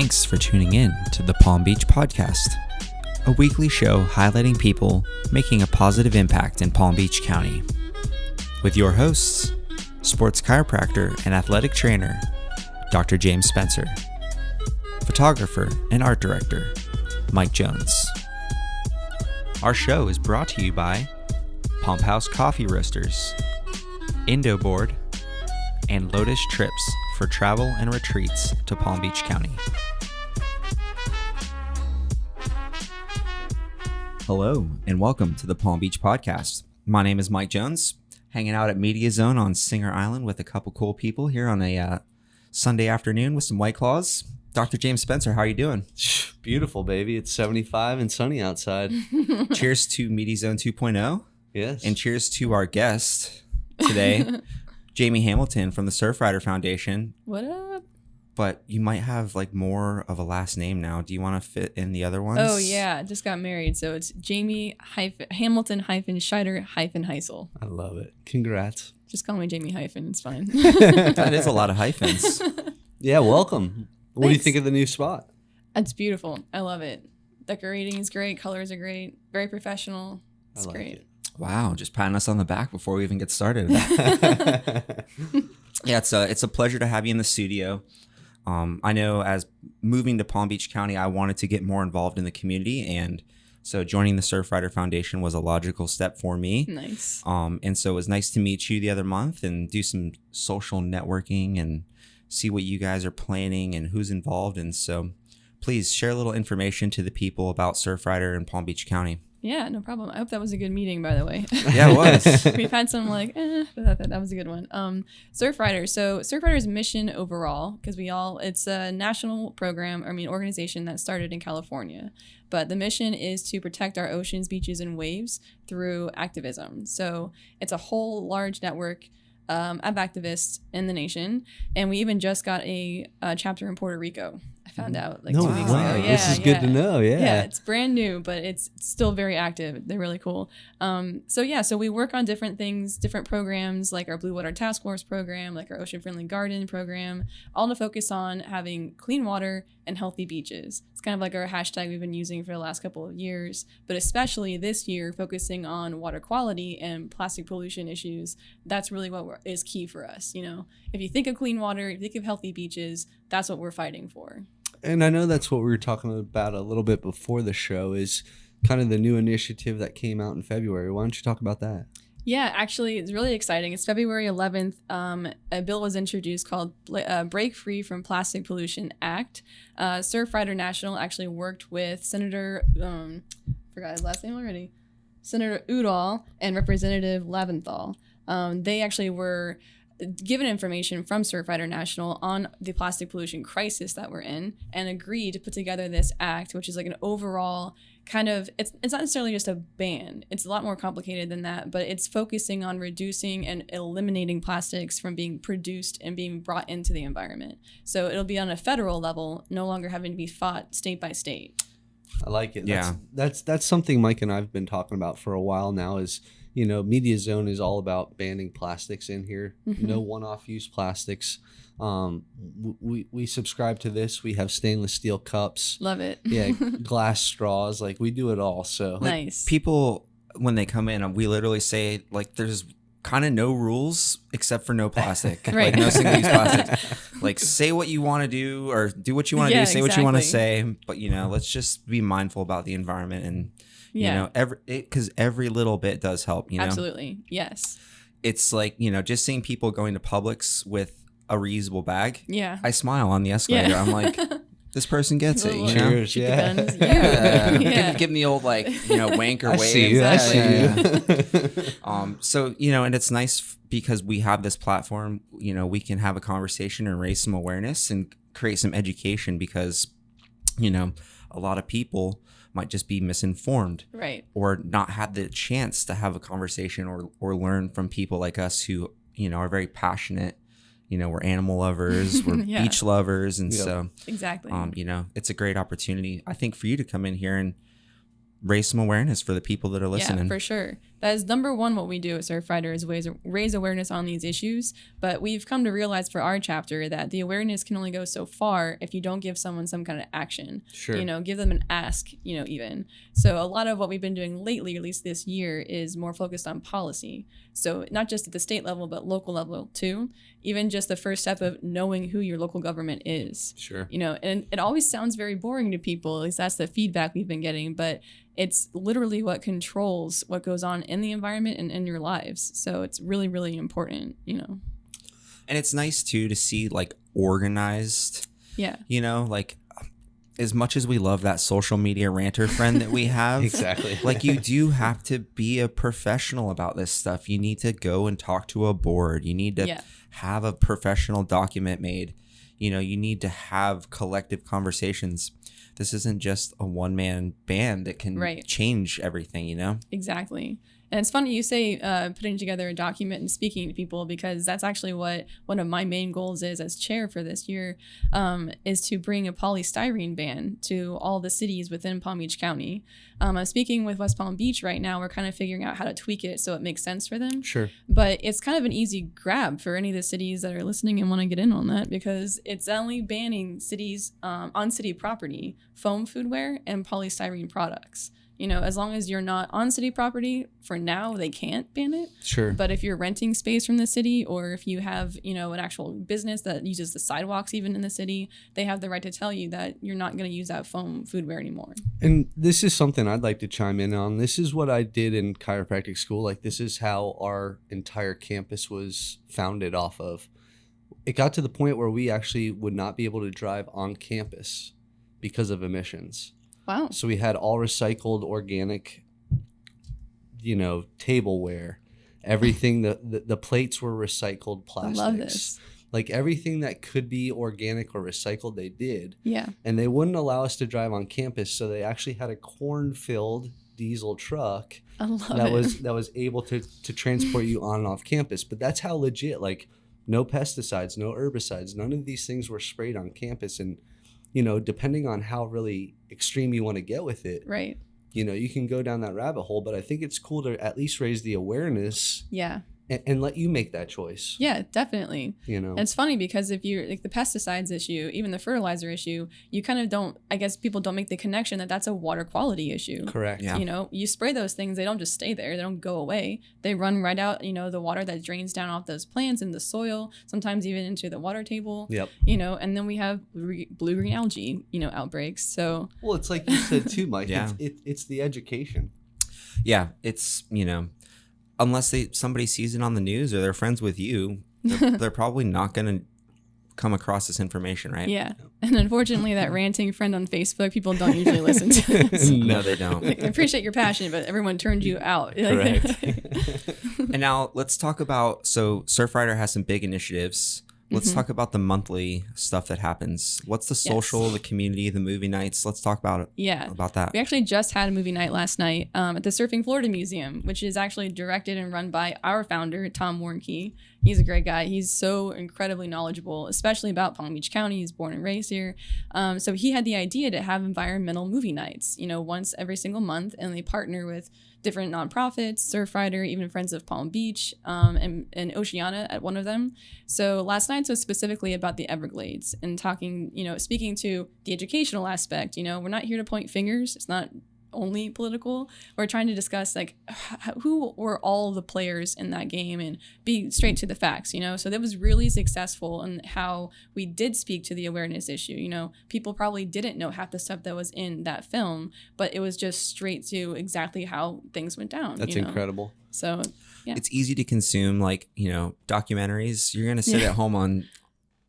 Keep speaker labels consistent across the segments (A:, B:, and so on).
A: Thanks for tuning in to the Palm Beach Podcast, a weekly show highlighting people making a positive impact in Palm Beach County. With your hosts, sports chiropractor and athletic trainer, Dr. James Spencer, photographer and art director, Mike Jones. Our show is brought to you by Pump House Coffee Roasters, Indo Board, and Lotus Trips for travel and retreats to Palm Beach County. Hello, and welcome to the Palm Beach Podcast. My name is Mike Jones, hanging out at Media Zone on Singer Island with a couple cool people here on a Sunday afternoon with some White Claws. Dr. James Spencer, how are you doing?
B: Beautiful, baby. It's 75 and sunny outside.
A: Cheers to Media Zone 2.0.
B: Yes.
A: And cheers to our guest today, Jaimie Hamilton from the Surfrider Foundation.
C: What up?
A: But you might have like more of a last name now. Do you want to fit in the other ones?
C: Oh yeah, just got married, so it's Jaimie Hamilton Scheider Heisel.
B: I love it. Congrats.
C: Just call me Jaimie hyphen. It's fine.
A: That is a lot of hyphens.
B: Yeah, welcome. What do you
C: Thanks.
B: think of the new spot?
C: It's beautiful. I love it. Decorating is great. Colors are great. Very professional. It's great.
B: It.
A: Wow, just patting us on the back before we even get started. Yeah, it's a pleasure to have you in the studio. I know as moving to Palm Beach County, I wanted to get more involved in the community, and so joining the Surfrider Foundation was a logical step for me.
C: Nice.
A: And so it was nice to meet you the other month and do some social networking and see what you guys are planning and who's involved. And so please share a little information to the people about Surfrider in Palm Beach County.
C: Yeah, no problem. I hope that was a good meeting, by the way.
A: Yeah, it was.
C: We've had some but that was a good one. Surfrider. So Surfrider's mission overall, because it's a national organization that started in California. But the mission is to protect our oceans, beaches, and waves through activism. So it's a whole large network of activists in the nation. And we even just got a chapter in Puerto Rico. I found out 2 weeks ago. Yeah,
B: this is good to know. Yeah,
C: it's brand new, but it's still very active. They're really cool. So we work on different things, different programs, like our Blue Water Task Force program, like our Ocean Friendly Garden program, all to focus on having clean water and healthy beaches. It's kind of like our hashtag we've been using for the last couple of years, but especially this year, focusing on water quality and plastic pollution issues. That's really what is key for us. You know, if you think of clean water, if you think of healthy beaches, that's what we're fighting for.
B: And I know that's what we were talking about a little bit before the show is kind of the new initiative that came out in February. Why don't you talk about that?
C: Yeah, actually, it's really exciting. It's February 11th. A bill was introduced called Break Free from Plastic Pollution Act. Surfrider National actually worked with Senator, forgot his last name already, Senator Udall and Representative Leventhal. They actually were given information from Surfrider National on the plastic pollution crisis that we're in and agreed to put together this act, which is like an overall kind of, it's not necessarily just a ban. It's a lot more complicated than that, but it's focusing on reducing and eliminating plastics from being produced and being brought into the environment. So it'll be on a federal level, no longer having to be fought state by state.
B: I like it.
A: Yeah.
B: That's something Mike and I have been talking about for a while now is, you know, Media Zone is all about banning plastics in here.
C: Mm-hmm.
B: No one-off use plastics. We subscribe to this. We have stainless steel cups.
C: Love it.
B: Yeah, glass straws. Like we do it all. So
C: Nice.
A: People, when they come in, we literally say like there's kind of no rules except for no plastic.
C: Right.
A: Like no single-use plastic. Like say what you want to do or do what you want to do, say what you want to say. But, you know, let's just be mindful about the environment and, you know, because every little bit does help, you know?
C: Absolutely. Yes.
A: It's like, you know, just seeing people going to Publix with a reusable bag.
C: Yeah.
A: I smile on the escalator.
C: Yeah.
A: I'm like, this person gets it, you know?
B: cheers. Yeah.
C: Yeah.
A: Give me the old, like, you know, wank or
B: I
A: wave.
B: see you. I see
A: Yeah.
B: you.
A: So, you know, and it's nice because we have this platform, you know, we can have a conversation and raise some awareness and create some education because, you know, a lot of people might just be misinformed,
C: Right.
A: or not have the chance to have a conversation or learn from people like us who, you know, are very passionate. You know, we're animal lovers, we're
C: Yeah.
A: beach lovers. And
B: Yep.
A: so,
C: Exactly.
A: you know, it's a great opportunity, I think, for you to come in here and raise some awareness for the people that are listening.
C: Yeah, for sure. That is number one what we do at Surfrider is raise awareness on these issues. But we've come to realize for our chapter that the awareness can only go so far if you don't give someone some kind of action.
B: Sure.
C: Give them an ask, even. So a lot of what we've been doing lately, or at least this year, is more focused on policy. So not just at the state level, but local level too. Even just the first step of knowing who your local government is.
B: Sure.
C: And it always sounds very boring to people. At least that's the feedback we've been getting. But it's literally what controls what goes on in the environment and in your lives. So it's really, really important, And
A: it's nice too to see like organized.
C: Yeah.
A: Like as much as we love that social media ranter friend that we have,
B: Exactly.
A: Like you do have to be a professional about this stuff. You need to go and talk to a board. You need to have a professional document made. You need to have collective conversations. This isn't just a one-man band that can change everything,
C: Exactly. And it's funny you say putting together a document and speaking to people, because that's actually what one of my main goals is as chair for this year, is to bring a polystyrene ban to all the cities within Palm Beach County. I'm speaking with West Palm Beach right now. We're kind of figuring out how to tweak it so it makes sense for them.
B: Sure.
C: But it's kind of an easy grab for any of the cities that are listening and want to get in on that, because it's only banning cities on city property, foam foodware and polystyrene products. As long as you're not on city property, for now, they can't ban it.
B: Sure.
C: But if you're renting space from the city, or if you have, an actual business that uses the sidewalks even in the city, they have the right to tell you that you're not going to use that foam foodware anymore.
B: And this is something I'd like to chime in on. This is what I did in chiropractic school. Like, this is how our entire campus was founded off of. It got to the point where we actually would not be able to drive on campus because of emissions.
C: Wow.
B: So we had all recycled organic, tableware. Everything, the plates were recycled plastics.
C: I love this.
B: Like everything that could be organic or recycled, they did.
C: Yeah.
B: And they wouldn't allow us to drive on campus. So they actually had a corn-filled diesel truck that was able to transport you on and off campus. But that's how legit, like no pesticides, no herbicides, none of these things were sprayed on campus. And depending on how really extreme you want to get with it,
C: right?
B: You can go down that rabbit hole, but I think it's cool to at least raise the awareness.
C: Yeah.
B: And let you make that choice.
C: Yeah, definitely. And it's funny because if you're like the pesticides issue, even the fertilizer issue, you kind of don't, I guess people don't make the connection that that's a water quality issue.
B: Correct.
A: Yeah.
C: You spray those things, they don't just stay there. They don't go away. They run right out, the water that drains down off those plants in the soil, sometimes even into the water table.
B: Yep.
C: And then we have blue-green algae, outbreaks. So.
B: Well, it's like you said too, Mike.
A: Yeah.
B: It's the education.
A: Yeah. It's, unless somebody sees it on the news or they're friends with you, they're probably not going to come across this information, right?
C: Yeah. And unfortunately, that ranting friend on Facebook, people don't usually listen to this.
A: No, they don't.
C: I appreciate your passion, but everyone turned you out.
B: Correct.
A: And now let's talk about, so Surfrider has some big initiatives. Let's talk about the monthly stuff that happens. What's the social, the community, the movie nights? Let's talk about it.
C: Yeah.
A: About that.
C: We actually just had a movie night last night at the Surfing Florida Museum, which is actually directed and run by our founder, Tom Warnke. He's a great guy. He's so incredibly knowledgeable, especially about Palm Beach County. He's born and raised here. So he had the idea to have environmental movie nights, once every single month. And they partner with different nonprofits, Surfrider, even Friends of Palm Beach, and Oceana at one of them. So last night was specifically about the Everglades and talking, speaking to the educational aspect. We're not here to point fingers. It's not only political. We're trying to discuss like who were all the players in that game and be straight to the facts, So that was really successful in how we did speak to the awareness issue. People probably didn't know half the stuff that was in that film, but it was just straight to exactly how things went down.
B: That's incredible.
C: So yeah.
A: It's easy to consume documentaries. You're going to sit at home on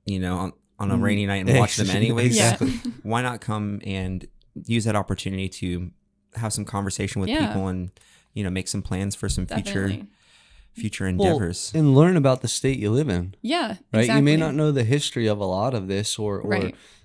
A: a rainy night and watch them anyways.
B: Exactly.
A: Why not come and use that opportunity to have some conversation with people and make some plans for some future endeavors
B: and learn about the state you live in.
C: Yeah,
B: right.
C: Exactly.
B: You may not know the history of a lot of this or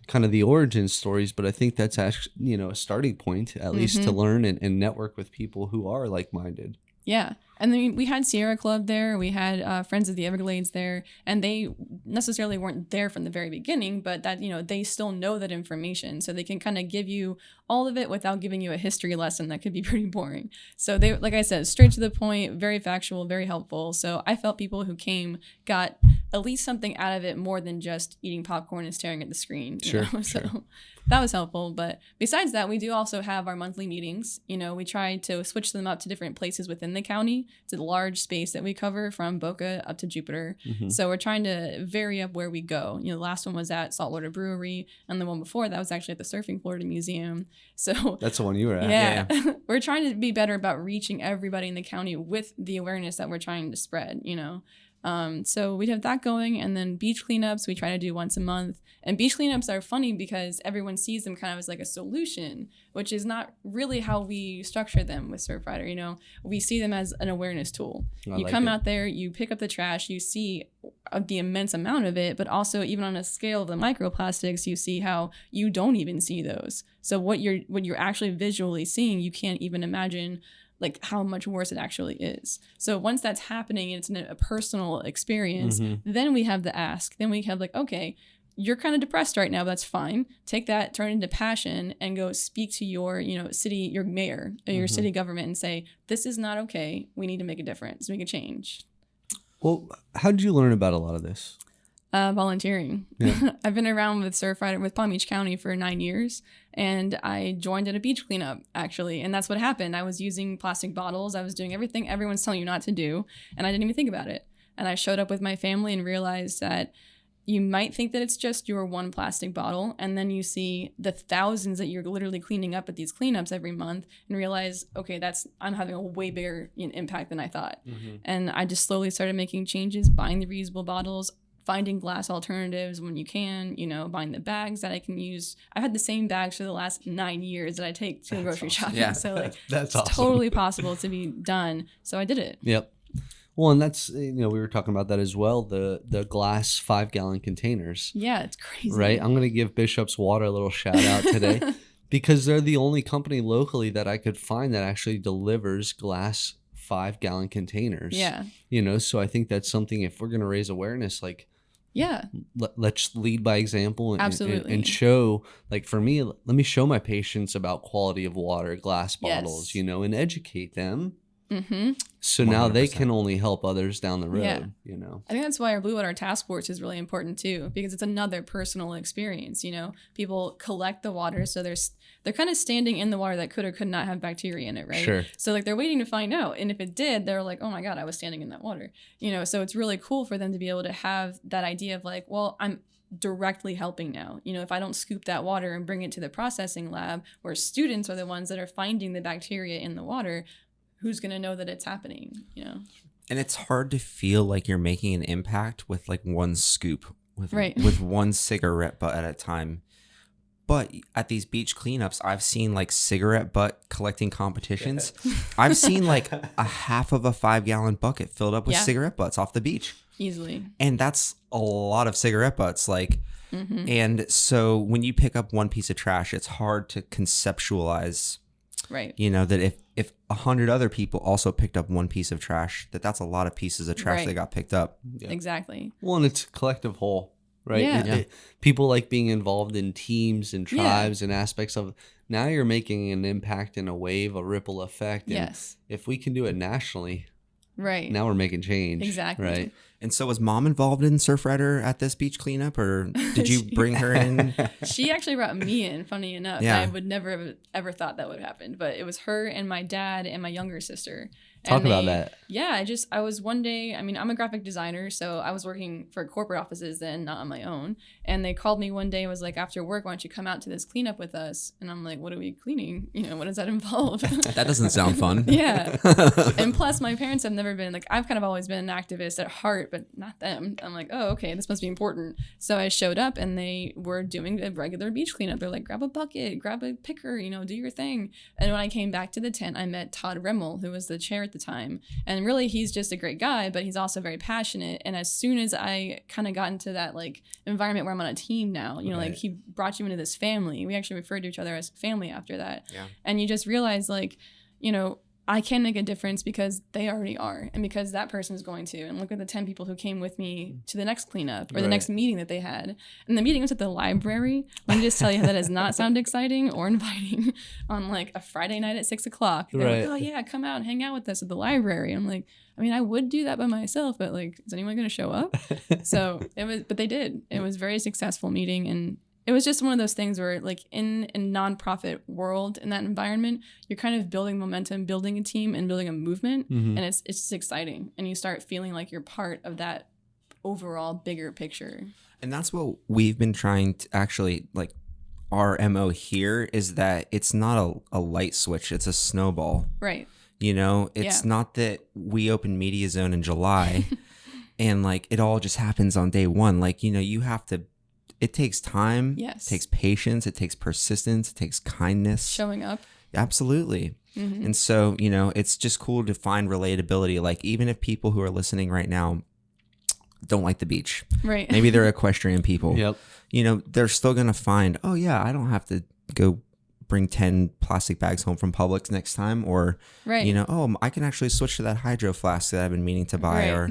B: kind of the origin stories, but I think that's actually a starting point at least to learn and network with people who are like-minded.
C: Yeah. And then we had Sierra Club there. We had Friends of the Everglades there. And they necessarily weren't there from the very beginning, but that, they still know that information. So they can kind of give you all of it without giving you a history lesson that could be pretty boring. So they, like I said, straight to the point, very factual, very helpful. So I felt people who came got at least something out of it more than just eating popcorn and staring at the screen.
B: Sure.
C: So that was helpful. But besides that, we do also have our monthly meetings. We try to switch them up to different places within the county. It's a large space that we cover from Boca up to Jupiter. Mm-hmm. So we're trying to vary up where we go. The last one was at Saltwater Brewery, and the one before that was actually at the Surfing Florida Museum. So
B: that's the one you were at.
C: Yeah. We're trying to be better about reaching everybody in the county with the awareness that we're trying to spread, So we have that going, and then beach cleanups we try to do once a month. And beach cleanups are funny because everyone sees them kind of as like a solution, which is not really how we structure them with Surfrider. We see them as an awareness tool. You come out there, you pick up the trash, you see the immense amount of it, but also even on a scale of the microplastics, you see how you don't even see those. So what you're actually visually seeing, you can't even imagine like how much worse it actually is. So once that's happening and it's a personal experience, then we have the ask. Then we have like, okay, you're kind of depressed right now, but that's fine. Take that, turn it into passion, and go speak to your, city, your mayor, or your city government, and say, this is not okay. We need to make a difference, make a change.
B: Well, how did you learn about a lot of this?
C: Volunteering. Yeah. I've been around with Surfrider with Palm Beach County for 9 years, and I joined at a beach cleanup actually, and that's what happened. I was using plastic bottles. I was doing everything everyone's telling you not to do, and I didn't even think about it. And I showed up with my family and realized that you might think that it's just your one plastic bottle, and then you see the thousands that you're literally cleaning up at these cleanups every month and realize, okay, I'm having a way bigger impact than I thought. And I just slowly started making changes, buying the reusable bottles, finding glass alternatives when you can, buying the bags that I can use. I've had the same bags for the last 9 years that I take to the grocery shopping. Yeah. So
B: that's
C: it's awesome. Totally possible to be done. So I did it.
B: Yep. Well, and that's, we were talking about that as well, the glass 5-gallon containers.
C: Yeah, it's crazy.
B: Right? I'm going to give Bishop's Water a little shout out today because they're the only company locally that I could find that actually delivers glass 5-gallon containers.
C: Yeah.
B: So I think that's something, if we're going to raise awareness, like,
C: yeah,
B: let's lead by example
C: absolutely.
B: And show, like for me, let me show my patients about quality of water, glass bottles, and educate them. So now 100%. They can only help others down the road, I
C: think that's why our Blue Water Task Force is really important too, because it's another personal experience. People collect the water, so they're kind of standing in the water that could or could not have bacteria in it, right?
B: Sure.
C: So like they're waiting to find out, and if it did, they're like, oh my God, I was standing in that water. So it's really cool for them to be able to have that idea of like, well, I'm directly helping now. If I don't scoop that water and bring it to the processing lab where students are the ones that are finding the bacteria in the water, who's going to know that it's happening,
A: And it's hard to feel like you're making an impact with like one scoop, with one cigarette butt at a time. But at these beach cleanups, I've seen like cigarette butt collecting competitions. I've seen like a half of a 5-gallon bucket filled up with cigarette butts off the beach.
C: Easily. And
A: that's a lot of cigarette butts. And so when you pick up one piece of trash, it's hard to conceptualize,
C: right?
A: That if 100 other people also picked up one piece of trash, that's a lot of pieces of trash that got picked up.
C: Yeah. Exactly.
B: Well, and it's a collective whole, right?
C: Yeah.
B: People like being involved in teams and tribes and aspects of. Now you're making an impact in a wave, a ripple effect. And
C: yes.
B: If we can do it nationally,
C: right?
B: Now we're making change.
C: Exactly.
B: Right.
A: And so was Mom involved in Surfrider at this beach cleanup, or did you bring her in?
C: She actually brought me in, funny enough. Yeah. I would never have ever thought that would happen. But it was her and my dad and my younger sister.
B: Talk about that.
C: Yeah, I was one day, I'm a graphic designer, so I was working for corporate offices then, not on my own. And they called me one day and was like, after work, why don't you come out to this cleanup with us? And I'm like, what are we cleaning? What does that involve?
A: That doesn't sound fun.
C: Yeah. And plus, my parents have never been, I've kind of always been an activist at heart, but not them. I'm like, oh, okay, this must be important. So I showed up and they were doing a regular beach cleanup. They're like, grab a bucket, grab a picker, do your thing. And when I came back to the tent, I met Todd Rimmel, who was the chair at the time. And really, he's just a great guy, but he's also very passionate. And as soon as I kind of got into that environment where I'm on a team now, he brought you into this family. We actually referred to each other as family after that.
A: Yeah.
C: And you just realize I I can make a difference because they already are, and because that person is going to. And look at the 10 people who came with me to the next cleanup or the next meeting that they had. And the meeting was at the library. Let me just tell you, that does not sound exciting or inviting on like a Friday night at 6 o'clock. They're like, oh yeah, come out and hang out with us at the library. I'm like, I mean, I would do that by myself, but like, is anyone going to show up? So but they did. It was a very successful meeting, and it was just one of those things where, like, in a nonprofit world, in that environment, you're kind of building momentum, building a team, and building a movement, and it's just exciting, and you start feeling like you're part of that overall bigger picture. And
A: that's what we've been trying to actually, like, our MO here is that it's not a light switch, it's a snowball.
C: Right.
A: You know, it's not that we open Media Zone in July and like it all just happens on day one. Like, you know, you have to. It takes time. Yes. It takes patience. It takes persistence. It takes kindness.
C: Showing up.
A: Absolutely. And so, you know, it's just cool to find relatability. Like, even if people who are listening right now don't like the beach. Right. Maybe they're equestrian people. Yep. You know, they're still going to find, oh, yeah, I don't have to go bring 10 plastic bags home from Publix next time, or you know, oh, I can actually switch to that hydro flask that I've been meaning to buy. Or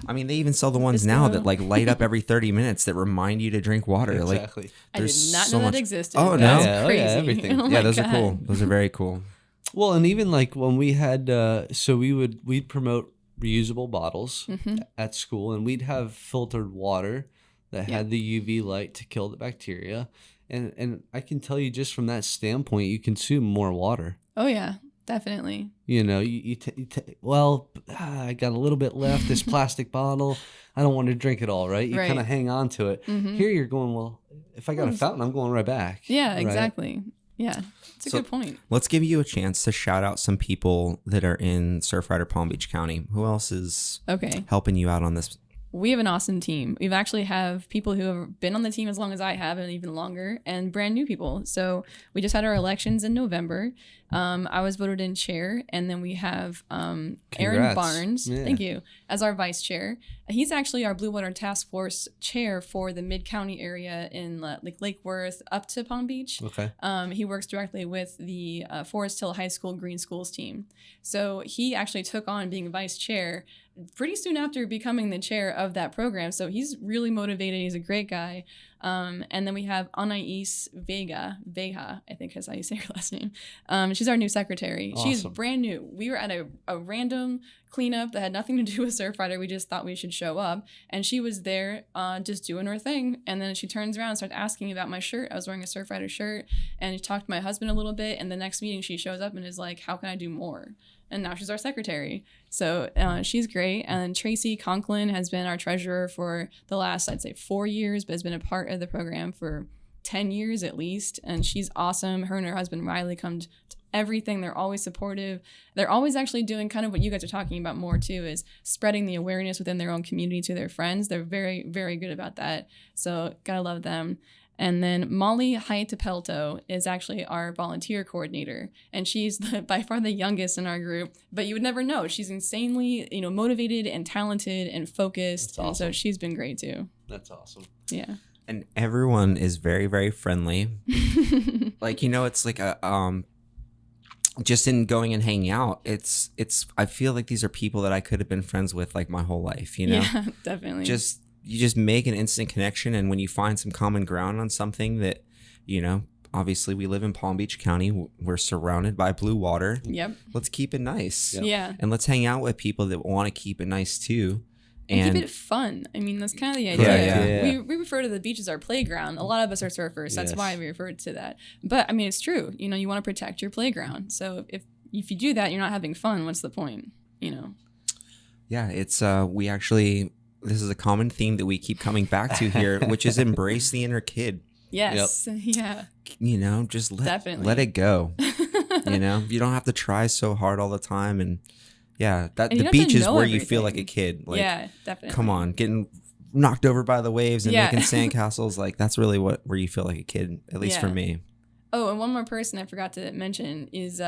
A: I mean, they even sell the ones now that like light up every 30 minutes that remind you to drink water. Exactly. Like,
C: I did not know that existed.
A: Oh no,
C: crazy.
A: Everything. Oh, yeah, those are cool. Those are very cool.
B: Well, and even like when we had so we'd promote reusable bottles at school, and we'd have filtered water that had the UV light to kill the bacteria. And I can tell you, just from that standpoint, you consume more water.
C: Oh, yeah, definitely.
B: You know, I got a little bit left, this plastic bottle. I don't want to drink it all, right? You kind of hang on to it. Here you're going, well, if I got a fountain, I'm going right back.
C: Yeah,
B: right?
C: Exactly. Yeah, it's a good point.
A: Let's give you a chance to shout out some people that are in Surfrider Palm Beach County. Who else is helping you out on this?
C: We have an awesome team. We've actually have people who have been on the team as long as I have, and even longer, and brand new people. So we just had our elections in November. I was voted in chair, and then we have Aaron Barnes, thank you, as our vice chair. He's actually our Blue Water Task Force chair for the Mid-County area in like Lake Worth up to Palm Beach. Okay. He works directly with the Forest Hill High School Green Schools team. So he actually took on being vice chair pretty soon after becoming the chair of that program. So he's really motivated. He's a great guy. And then we have Anais Veja, I think is how you say her last name. She's our new secretary. Awesome. She's brand new. We were at a random cleanup that had nothing to do with Surfrider. We just thought we should show up. And she was there just doing her thing. And then she turns around and starts asking about my shirt. I was wearing a Surfrider shirt. And she talked to my husband a little bit. And the next meeting she shows up and is like, how can I do more? And now she's our secretary. So she's great. And Tracy Conklin has been our treasurer for the last, I'd say, 4 years, but has been a part of the program for 10 years at least. And she's awesome. Her and her husband, Riley, come to everything. They're always supportive. They're always actually doing kind of what you guys are talking about more too, is spreading the awareness within their own community to their friends. They're very, very good about that. So gotta love them. And then Molly Haitapelto is actually our volunteer coordinator, and she's by far the youngest in our group. But you would never know. She's insanely, motivated and talented and focused. That's awesome. And so she's been great too.
B: That's awesome.
C: Yeah.
A: And everyone is very, very friendly. Like, it's like a just in going and hanging out, it's I feel like these are people that I could have been friends with like my whole life.
C: Yeah, definitely.
A: You just make an instant connection, and when you find some common ground on something that, obviously we live in Palm Beach County, we're surrounded by blue water.
C: Yep.
A: Let's keep it nice.
C: Yep. Yeah.
A: And let's hang out with people that want to keep it nice too.
C: And keep it fun. I mean, that's kind of the idea. Yeah. We refer to the beach as our playground. A lot of us are surfers. That's why we refer to that. But I mean, it's true. You want to protect your playground. So if you do that, you're not having fun. What's the point?
A: Yeah, it's this is a common theme that we keep coming back to here, which is embrace the inner kid.
C: Yes. Yep. Yeah.
A: Just let it go. You don't have to try so hard all the time. And the beach is where you feel like a kid. Like,
C: yeah, definitely.
A: Come on, getting knocked over by the waves and making sandcastles. Like, that's really where you feel like a kid, at least for me.
C: Oh, and one more person I forgot to mention is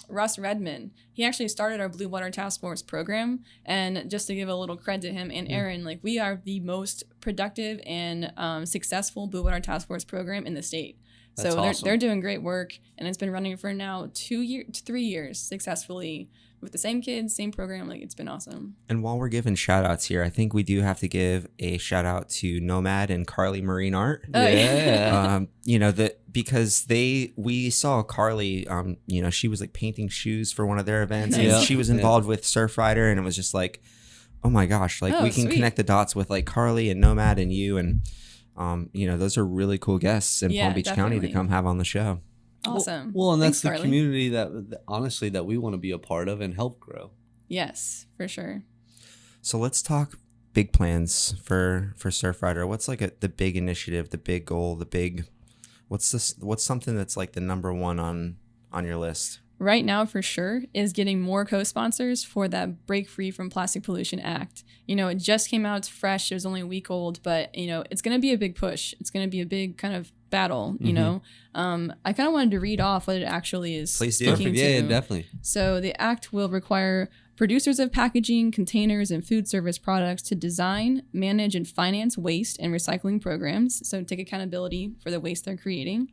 C: Russ Redmond. He actually started our Blue Water Task Force program. And just to give a little credit to him and Aaron, like, we are the most productive and successful Blue Water Task Force program in the state. So
B: awesome.
C: they're doing great work, and it's been running for now 3 years successfully with the same kids, same program. Like, it's been awesome.
A: And while we're giving shout outs here, I think we do have to give a shout out to Nomad and Carly Marine Art.
C: Oh,
B: Yeah.
A: You know, because we saw Carly, you know, she was like painting shoes for one of their events,
C: Nice.
A: and she was involved with Surfrider, and it was just like, oh my gosh, like
C: Oh,
A: we can
C: sweet.
A: connect the dots with like Carly and Nomad and you, and you know, those are really cool guests in
C: Yeah,
A: Palm Beach County to
C: definitely.
A: come have on the show.
C: Awesome.
B: Well, and that's
C: Thanks,
B: the
C: Carly.
B: community that honestly that we want to be a part of and help grow.
C: Yes, for sure.
A: So let's talk big plans for Surfrider. What's like the big initiative, the big goal, what's something that's like the number one on your list?
C: Right now, for sure, is getting more co-sponsors for that Break Free from Plastic Pollution Act. You know, it just came out, it's fresh, it was only a week old, but, you know, it's going to be a big push. It's going to be a big kind of battle, you know. I kind of wanted to read off what it actually is.
A: Please do.
C: speaking
B: Perfect. Yeah,
C: to.
B: definitely.
C: So the act will require producers of packaging, containers, and food service products to design, manage, and finance waste and recycling programs. So take accountability for the waste they're creating.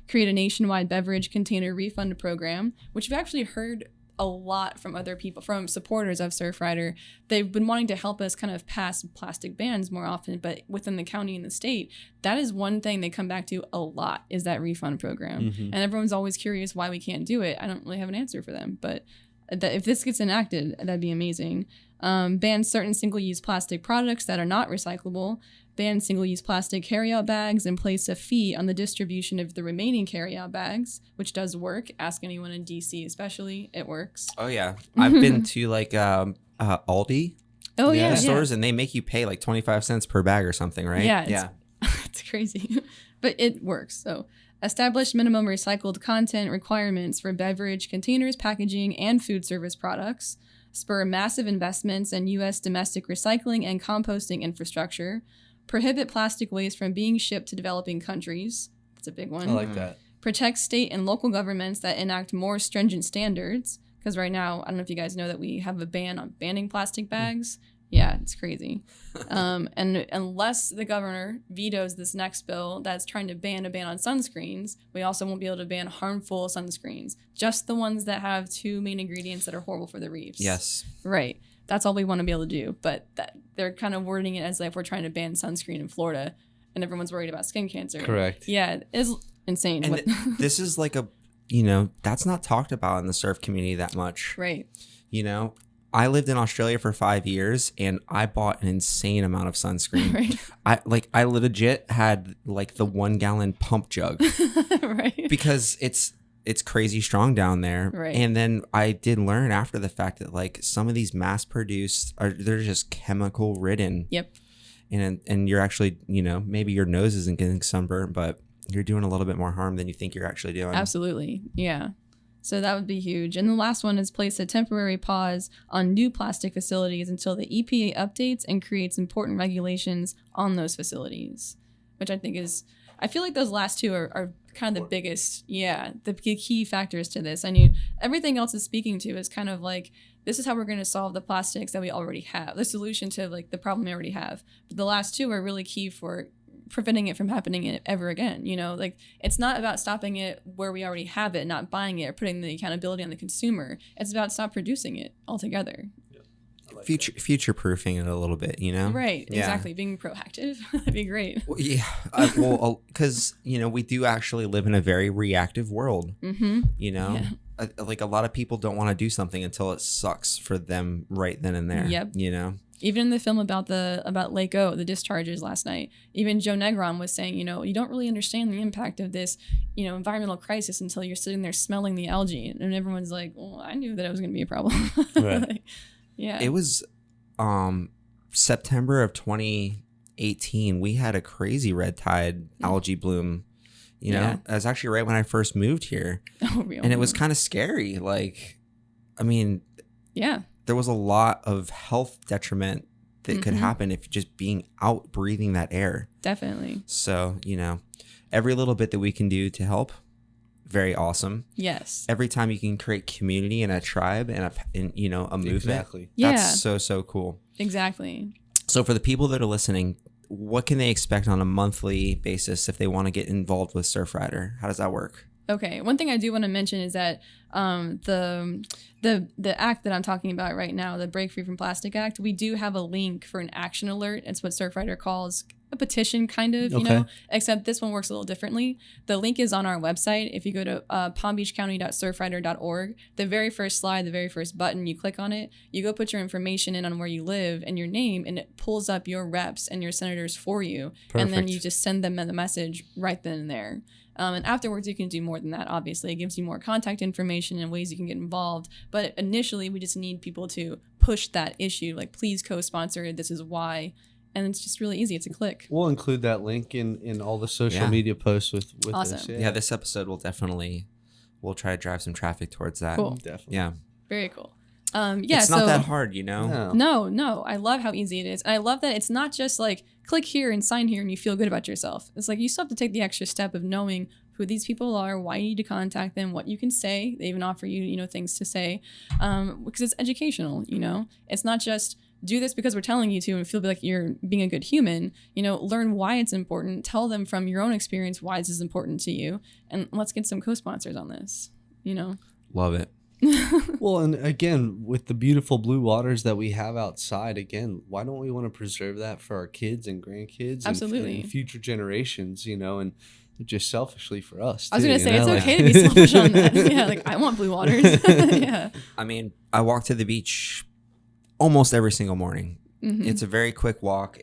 C: Create a nationwide beverage container refund program, which we've actually heard a lot from other people, from supporters of Surfrider. They've been wanting to help us kind of pass plastic bans more often, but within the county and the state, that is one thing they come back to a lot, is that refund program. And everyone's always curious why we can't do it. I don't really have an answer for them, but if this gets enacted, that'd be amazing. Ban certain single-use plastic products that are not recyclable. Ban single-use plastic carryout bags and place a fee on the distribution of the remaining carryout bags, which does work. Ask anyone in DC especially. It works.
A: Oh yeah, I've been to like Aldi
C: Oh, yeah.
A: stores, and they make you pay like 25 cents per bag or something, right?
C: Yeah, it's crazy, but it works. So establish minimum recycled content requirements for beverage, containers, packaging, and food service products. Spur massive investments in U.S. domestic recycling and composting infrastructure. Prohibit plastic waste from being shipped to developing countries. That's a big one.
B: I like that.
C: Protect state and local governments that enact more stringent standards. Because right now, I don't know if you guys know that we have a ban on banning plastic bags. Yeah, it's crazy. And unless the governor vetoes this next bill that's trying to ban on sunscreens, we also won't be able to ban harmful sunscreens. Just the ones that have two main ingredients that are horrible for the reefs.
A: Yes.
C: Right. That's all we want to be able to do. But they're kind of wording it as like we're trying to ban sunscreen in Florida and everyone's worried about skin cancer.
B: Correct.
C: Yeah, it's insane.
A: And this is like that's not talked about in the surf community that much.
C: Right.
A: You know, I lived in Australia for 5 years and I bought an insane amount of sunscreen.
C: Right.
A: I legit had like the 1 gallon pump jug
C: Right.
A: because it's crazy strong down there.
C: Right.
A: And then I did learn after the fact that like some of these mass produced they're just chemical ridden.
C: Yep.
A: And you're actually, you know, maybe your nose isn't getting sunburned, but you're doing a little bit more harm than you think you're actually doing.
C: Absolutely. Yeah. So that would be huge. And the last one is place a temporary pause on new plastic facilities until the EPA updates and creates important regulations on those facilities, which I think I feel like those last two are kind of the biggest, the key factors to this. I knew everything else is speaking to is kind of like, this is how we're going to solve the plastics that we already have, the solution to like the problem we already have. But the last two are really key for preventing it from happening ever again. You know, like it's not about stopping it where we already have it, not buying it, or putting the accountability on the consumer. It's about stop producing it altogether.
B: Like
A: future proofing it a little bit, you know?
C: Right.
A: Yeah.
C: Exactly. Being proactive. That'd be great.
A: Well, yeah. Because, you know, we do actually live in a very reactive world, you know?
C: Yeah.
A: Like a lot of people don't want to do something until it sucks for them right then and there.
C: Yep.
A: You know?
C: Even in the film about Lake O, the discharges last night, even Joe Negron was saying, you know, you don't really understand the impact of this, you know, environmental crisis until you're sitting there smelling the algae. And everyone's like, well, I knew that it was going to be a problem.
B: Right.
C: Like, yeah.
A: It was September of 2018. We had a crazy red tide algae bloom. You know, it was actually right when I first moved here.
C: Oh, really?
A: And it was kind of scary. Like, I mean, there was a lot of health detriment that could happen if just being out breathing that air.
C: Definitely.
A: So, you know, every little bit that we can do to help, very awesome.
C: Yes.
A: Every time you can create community and a tribe and you know, a movement.
B: Exactly.
C: Yeah.
A: That's so cool.
C: Exactly.
A: So for the people that are listening, what can they expect on a monthly basis if they want to get involved with Surfrider? How does that work?
C: Okay. One thing I do want to mention is that the act that I'm talking about right now, the Break Free from Plastic Act, we do have a link for an action alert. It's what Surfrider calls a petition, kind of, you know, except this one works a little differently. The link is on our website. If you go to palmbeachcounty.surfrider.org, the very first slide, the very first button, you click on it, you go put your information in on where you live and your name, and it pulls up your reps and your senators for you. Perfect. And then you just send them the message right then and there. And afterwards, you can do more than that, obviously. It gives you more contact information and ways you can get involved. But initially, we just need people to push that issue, like, please co-sponsor, this is why. And it's just really easy. It's a click.
B: We'll include that link in all the social media posts with
C: awesome.
B: this.
A: Yeah, this episode we'll try to drive some traffic towards that.
C: Cool.
B: Definitely.
A: Yeah.
C: Very cool.
A: It's not that hard, you know?
C: No. I love how easy it is. And I love that it's not just like click here and sign here and you feel good about yourself. It's like you still have to take the extra step of knowing who these people are, why you need to contact them, what you can say. They even offer you, you know, things to say, because it's educational, you know? It's not just do this because we're telling you to and feel like you're being a good human. You know, learn why it's important. Tell them from your own experience why this is important to you. And let's get some co-sponsors on this, you know?
A: Love it.
B: Well, and again, with the beautiful blue waters that we have outside, again, why don't we want to preserve that for our kids and grandkids
C: Absolutely.
B: and future generations, you know, and just selfishly for us, too.
C: I was going to say, it's okay to be selfish on that. Yeah, like, I want blue waters. Yeah.
A: I mean, I walk to the beach almost every single morning. Mm-hmm. It's a very quick walk.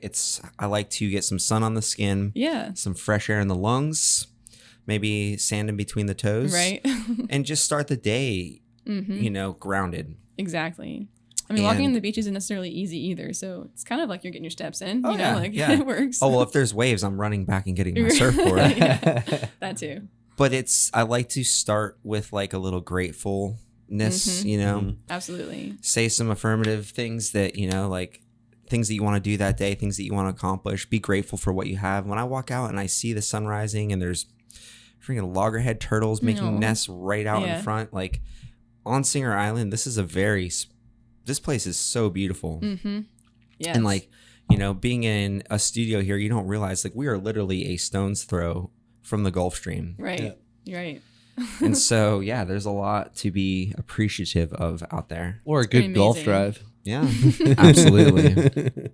A: I like to get some sun on the skin.
C: Yeah.
A: Some fresh air in the lungs. Maybe sand in between the toes.
C: Right.
A: And just start the day, you know, grounded.
C: Exactly. I mean, walking on the beach isn't necessarily easy either. So it's kind of like you're getting your steps in. You know, like it works.
A: Oh, well, if there's waves, I'm running back and getting my surfboard.
C: That too.
A: But I like to start with like a little gratefulness, you know.
C: Absolutely.
A: Say some affirmative things that, you know, like things that you want to do that day, things that you want to accomplish. Be grateful for what you have. When I walk out and I see the sun rising and there's freaking loggerhead turtles making nests right out in front, like on Singer Island, this place is so beautiful.
C: Mm-hmm. Yes.
A: And like, you know, being in a studio here, you don't realize like we are literally a stone's throw from the Gulf Stream.
C: Right. Yeah. Right.
A: And so, yeah, there's a lot to be appreciative of out there.
B: Or a good golf drive.
A: Yeah, absolutely.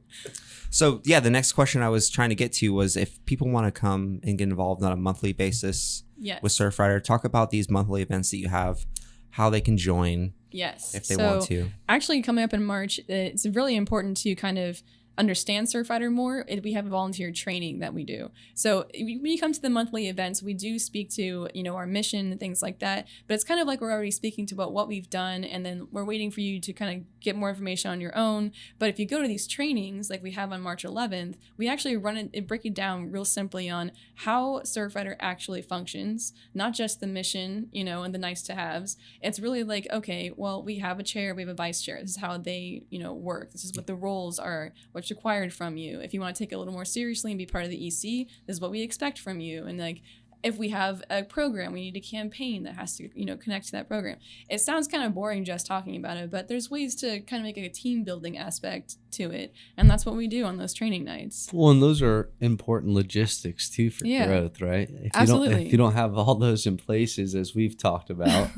A: So, yeah, the next question I was trying to get to was if people want to come and get involved on a monthly basis with Surfrider, talk about these monthly events that you have, how they can join.
C: Yes.
A: If they want to.
C: Actually, coming up in March, it's really important to kind of understand Surfrider more. We have volunteer training that we do. So when you come to the monthly events, we do speak to, you know, our mission and things like that. But it's kind of like we're already speaking to about what we've done, and then we're waiting for you to kind of get more information on your own. But if you go to these trainings, like we have on March 11th, we actually break it down real simply on how Surfrider actually functions, not just the mission, you know, and the nice to haves. It's really like, okay, well, we have a chair, we have a vice chair. This is how they, you know, work. This is what the roles are, what's required from you. If you want to take it a little more seriously and be part of the EC, this is what we expect from you. And like, if we have a program, we need a campaign that has to, you know, connect to that program. It sounds kind of boring just talking about it, but there's ways to kind of make a team building aspect to it. And that's what we do on those training nights.
B: Well, and those are important logistics too for growth, right? If you don't have all those in places, as we've talked about.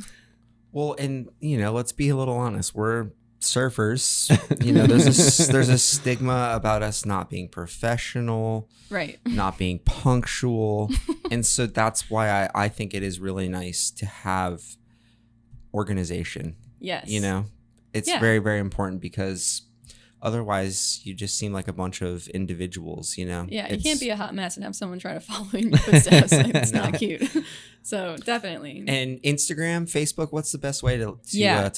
A: Well, and, you know, let's be a little honest. We're surfers. You know, there's a stigma about us not being professional,
C: right? Not
A: being punctual. And so that's why I think it is really nice to have organization.
C: Yes.
A: You know, it's very, very important, because otherwise you just seem like a bunch of individuals, you know?
C: Yeah, you can't be a hot mess and have someone try to follow in your footsteps. Like, that's not cute. So definitely.
A: And Instagram, Facebook, what's the best way to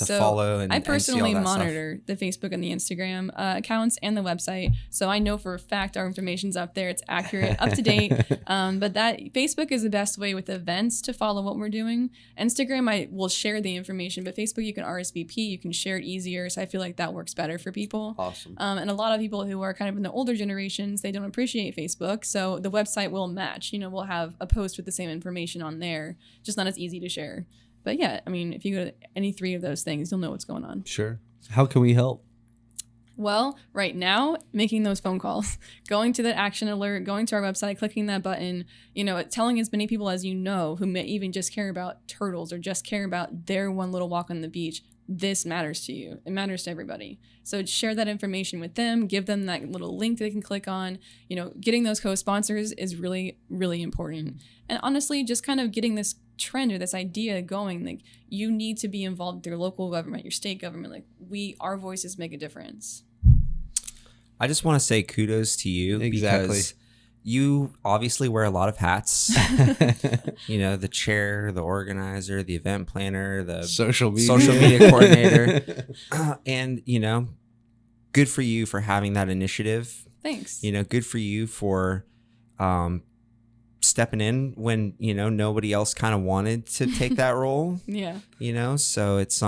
A: follow and
C: I personally
A: and see all that
C: monitor the Facebook and the Instagram accounts and the website. So I know for a fact our information's up there. It's accurate, up to date. But that Facebook is the best way with events to follow what we're doing. Instagram, I will share the information, but Facebook, you can RSVP, you can share it easier. So I feel like that works better for people.
B: Awesome.
C: And a lot of people who are kind of in the older generations, they don't appreciate Facebook. So the website will match. You know, we'll have a post with the same information on there. Just not as easy to share. But yeah, I mean, if you go to any three of those things, you'll know what's going on.
B: Sure. How can we help?
C: Well, right now, making those phone calls, going to that action alert, going to our website, clicking that button, telling as many people as you know who may even just care about turtles or just care about their one little walk on the beach. This matters to you. It matters to everybody. So share that information with them. Give them that little link that they can click on. Getting those co-sponsors is really, really important. And honestly, just kind of getting this trend or this idea going, like you need to be involved with your local government, your state government. Like our voices make a difference.
A: I just want to say kudos to you because you obviously wear a lot of hats. The chair, the organizer, the event planner, the social media coordinator. And, good for you for having that initiative.
C: Thanks.
A: Good for you for stepping in when, nobody else kind of wanted to take that role.
C: Yeah.
A: So it's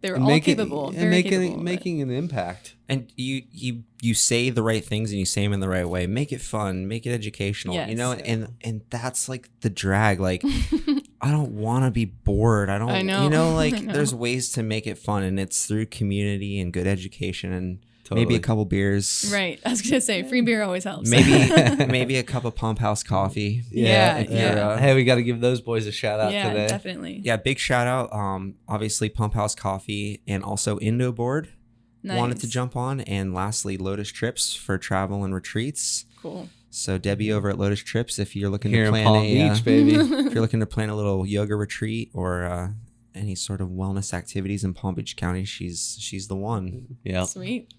C: they were all capable.
B: Making an impact.
A: And you say the right things and you say them in the right way. Make it fun, make it educational,
C: yes.
A: and that's like the drag. Like, I don't want to be bored.
C: I know.
A: I know. There's ways to make it fun, and it's through community and good education and
B: totally.
A: Maybe a couple beers.
C: Right. I was going to say, free beer always helps.
A: Maybe a cup of Pump House coffee.
C: Yeah.
B: Hey, we got to give those boys a shout out today.
C: Yeah, definitely.
A: Yeah, big shout out. Obviously, Pump House Coffee and also Indo board.
C: Nice.
A: Wanted to jump on, and lastly, Lotus Trips for travel and retreats.
C: Cool.
A: So Debbie over at Lotus Trips, if you're looking
B: Here
A: to plan
B: in Palm Beach, baby.
A: if you're looking to plan a little yoga retreat or any sort of wellness activities in Palm Beach County, she's the one.
B: Yeah.
C: Sweet.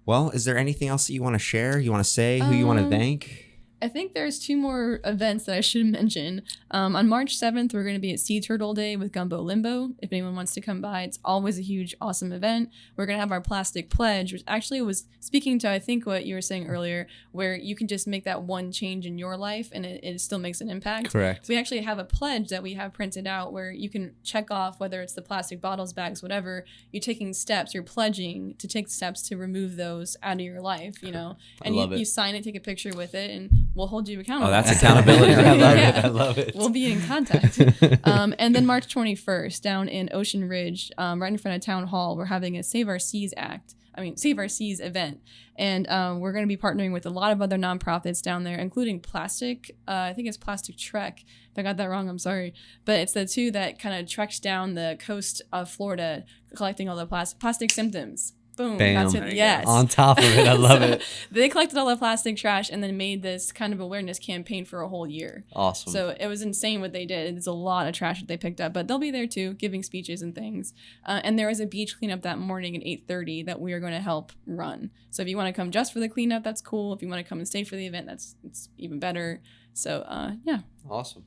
A: Well, is there anything else that you want to share? You want to say who you want to thank?
C: I think there's 2 more events that I should mention. On March 7th, we're going to be at Sea Turtle Day with Gumbo Limbo. If anyone wants to come by, it's always a huge, awesome event. We're going to have our plastic pledge, which actually was speaking to, I think, what you were saying earlier, where you can just make that one change in your life and it still makes an impact.
B: Correct.
C: We actually have a pledge that we have printed out where you can check off whether it's the plastic bottles, bags, whatever. You're taking steps, you're pledging to take steps to remove those out of your life, And you sign it, take a picture with it, and we'll hold you accountable.
A: Oh, that's accountability.
B: I love it.
C: We'll be in contact. And then March 21st, down in Ocean Ridge, right in front of Town Hall, we're having a Save Our Seas event. And we're going to be partnering with a lot of other nonprofits down there, including Plastic. I think it's Plastic Trek. If I got that wrong, I'm sorry. But it's the 2 that kind of treks down the coast of Florida, collecting all the plastic symptoms. Boom.
B: Bam.
C: That's it. Yes.
B: On top of it. I love it.
C: They collected all the plastic trash and then made this kind of awareness campaign for a whole year.
B: Awesome.
C: So it was insane what they did. There's a lot of trash that they picked up, but they'll be there too, giving speeches and things. And there is a beach cleanup that morning at 8:30 that we are going to help run. So if you want to come just for the cleanup, that's cool. If you want to come and stay for the event, it's even better. So yeah.
B: Awesome.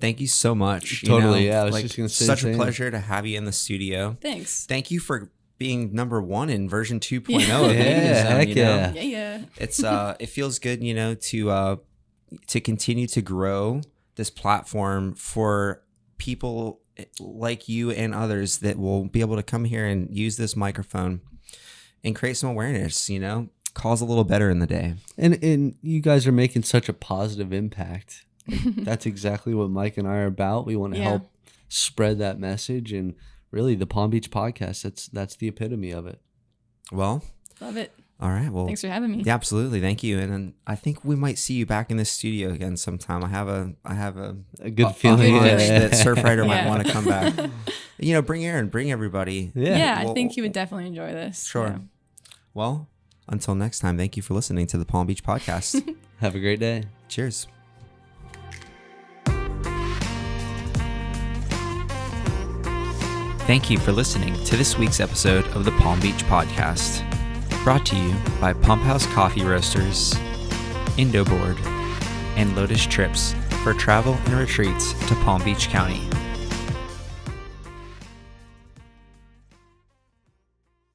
A: Thank you so much.
B: Totally. I was just going to say
A: such a pleasure to have you in the studio.
C: Thanks.
A: Thank you for being number 1 in version 2.0
C: Yeah.
A: of
B: Heck yeah.
C: Yeah.
A: It's it feels good, to continue to grow this platform for people like you and others that will be able to come here and use this microphone and create some awareness, cause a little better in the day.
B: And you guys are making such a positive impact. That's exactly what Mike and I are about. We want to help spread that message, and really, the Palm Beach podcast, that's the epitome of it.
A: Well,
C: love it.
A: All right. Well,
C: thanks for having me.
A: Yeah, absolutely. Thank you. And I think we might see you back in the studio again sometime. I have a
B: good feeling
A: that Surfrider might want to come back. Bring Aaron, bring everybody.
C: Yeah, I think he would definitely enjoy this.
A: Sure.
C: Yeah.
A: Well, until next time, thank you for listening to the Palm Beach podcast.
B: Have a great day.
A: Cheers. Thank you for listening to this week's episode of the Palm Beach Podcast, brought to you by Pump House Coffee Roasters, Indo Board, and Lotus Trips for travel and retreats to Palm Beach County.